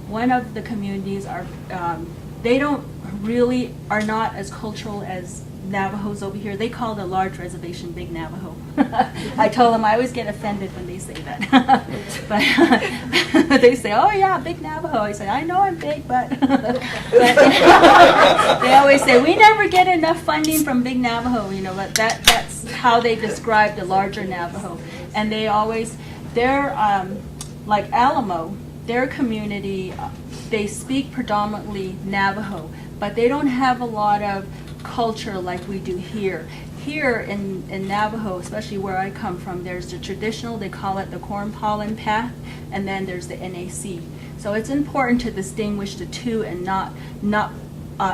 one of the communities are, they don't really, are not as cultural as Navajos over here. They call the large reservation Big Navajo. I told them I always get offended when they say that. But they say, oh yeah, Big Navajo. I say, I know I'm big, but, but they always say, we never get enough funding from Big Navajo, you know, but that's how they describe the larger Navajo. And they always, they're, like Alamo, their community, they speak predominantly Navajo, but they don't have a lot of culture like we do here. Here in Navajo, especially where I come from, there's the traditional, they call it the corn pollen path, and then there's the NAC. So it's important to distinguish the two and not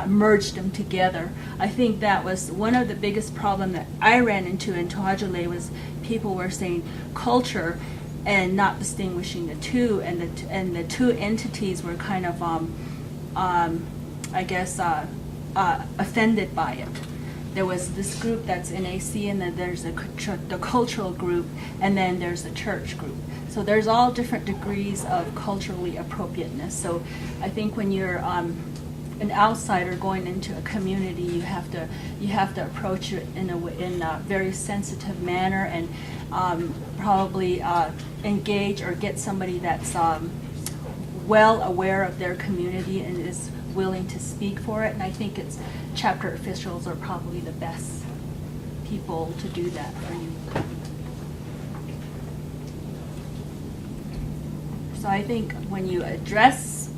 merge them together. I think that was one of the biggest problems that I ran into in To'ajale was people were saying culture and not distinguishing the two, and the two entities were kind of, I guess, offended by it. There was this group that's NAC, and then there's the cultural group, and then there's the church group. So there's all different degrees of culturally appropriateness. So I think when you're an outsider going into a community, you have to approach it in a very sensitive manner, and probably engage or get somebody that's well aware of their community and is willing to speak for it. And I think it's chapter officials are probably the best people to do that for you. So I think when you address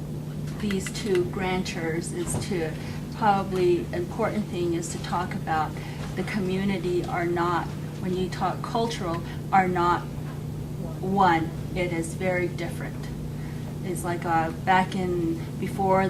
these two grantors is to probably important thing is to talk about the community are not, when you talk cultural, are not one. It is very different. It's like back in, before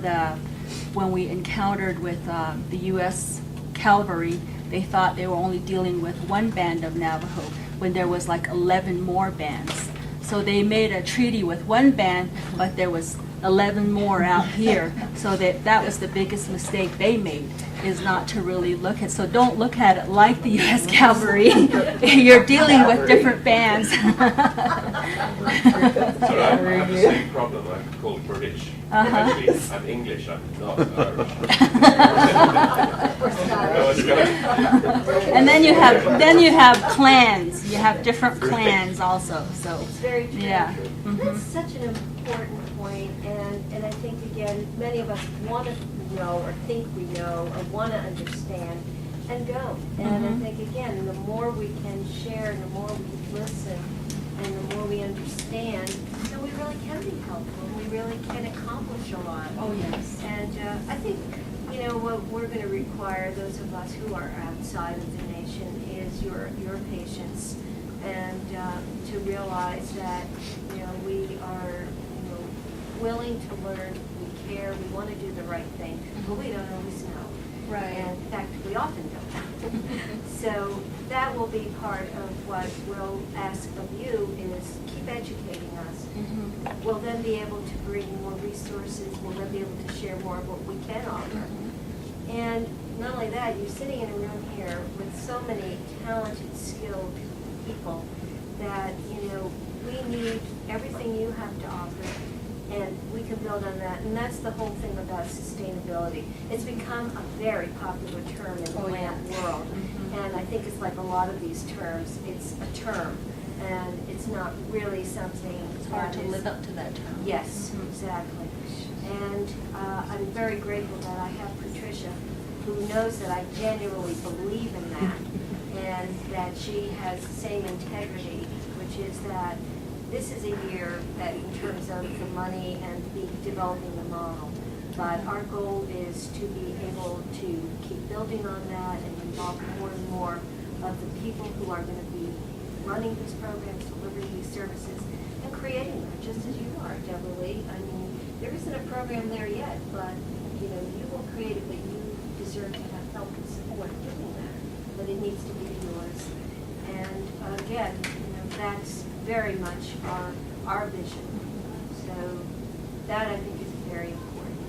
when we encountered with the U.S. cavalry, they thought they were only dealing with one band of Navajo when there was like 11 more bands. So they made a treaty with one band, but there was 11 more out here. So that was the biggest mistake they made, is not to really look at. So don't look at it like the U.S. cavalry. You're dealing with different bands. So I have the same problem. I'm called British. Actually, I'm English. I'm not Irish. And then you have clans. You have different clans also. So it's very true. Yeah. That's such an important point, and I think again, many of us want to know or think we know or want to understand and don't. And I think again, the more we can share and the more we listen and the more we understand, then we really can be helpful. We really can accomplish a lot. Oh yes. And I think, you know, what we're going to require, those of us who are outside of the nation, is your patience, and to realize that, you know, we are, you know, willing to learn, we care, we want to do the right thing, but we don't always know. Right. And in fact, we often don't. So that will be part of what we'll ask of you, is keep educating us. We'll then be able to bring more resources. We'll then be able to share more of what we can offer. And not only that, you're sitting in a room here with so many talented, skilled people that, you know, we need everything you have to offer, and we can build on that. And that's the whole thing about sustainability. It's become a very popular term in the grant world. And I think it's like a lot of these terms, it's a term, and it's not really something. It's hard to live up to that term. Yes, exactly. And I'm very grateful that I have Patricia, who knows that I genuinely believe in that, and that she has the same integrity, which is that this is a year that in terms of the money and developing the model. But our goal is to be able to keep building on that and involve more and more of the people who are going to be running these programs, delivering these services, and creating them, just as you are, Deborah Lee. I mean, there isn't a program there yet, but you know, you will create it, but you deserve to have help and support doing that. But it needs to be yours. And again, you know, that's very much our vision. So that I think is very important.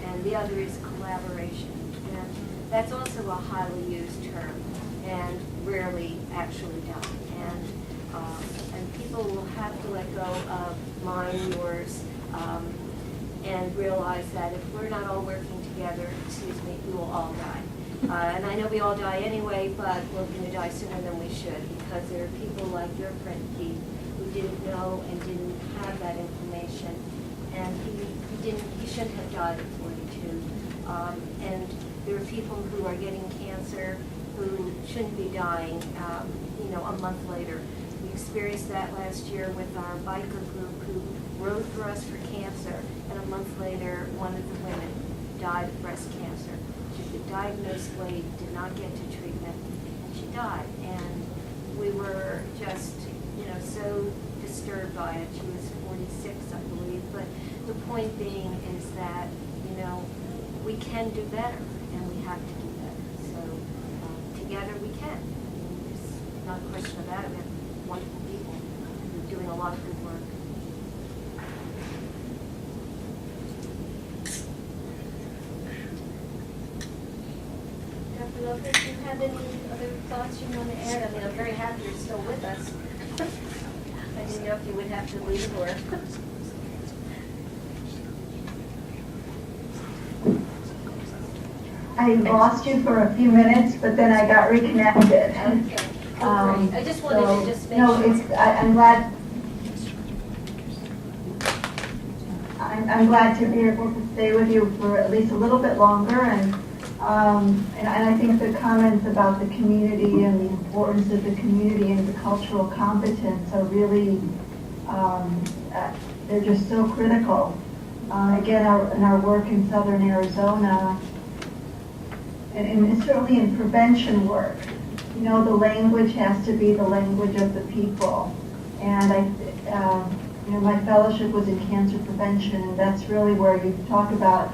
And the other is collaboration. And that's also a highly used term and rarely actually done. And people will have to let go of mine, yours, and realize that if we're not all working together, we will all die. And I know we all die anyway, but we're going to die sooner than we should, because there are people like your friend Pete who didn't know and didn't have that information, and he shouldn't have died at 42. And there are people who are getting cancer who shouldn't be dying, a month later. We experienced that last year with our biker group who rode for us for cancer, and a month later, one of the women died of breast cancer. She'd been diagnosed late, did not get to treatment, and she died. And we were just, so disturbed by it. She was 46, I believe. But the point being is that, we can do better, and we have to do better. So together we can. There's not a question about it. We have wonderful people who are doing a lot of good work. Dr. Lopez, do you have any other thoughts you want to add? I mean, I'm very happy you're still with us. I didn't know if you would have to leave or... I lost you for a few minutes, but then I got reconnected. Okay. I just wanted to just make no, sure. I'm glad. I'm glad to be able to stay with you for at least a little bit longer, and I think the comments about the community and the importance of the community and the cultural competence are really they're just so critical. Again, in our work in Southern Arizona. And certainly in prevention work, the language has to be the language of the people. And my fellowship was in cancer prevention, and that's really where you talk about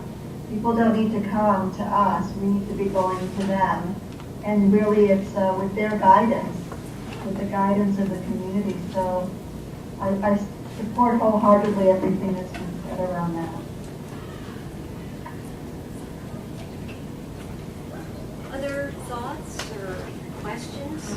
people don't need to come to us, we need to be going to them. And really it's with their guidance, with the guidance of the community. So I support wholeheartedly everything that's been said around that. Other thoughts or questions?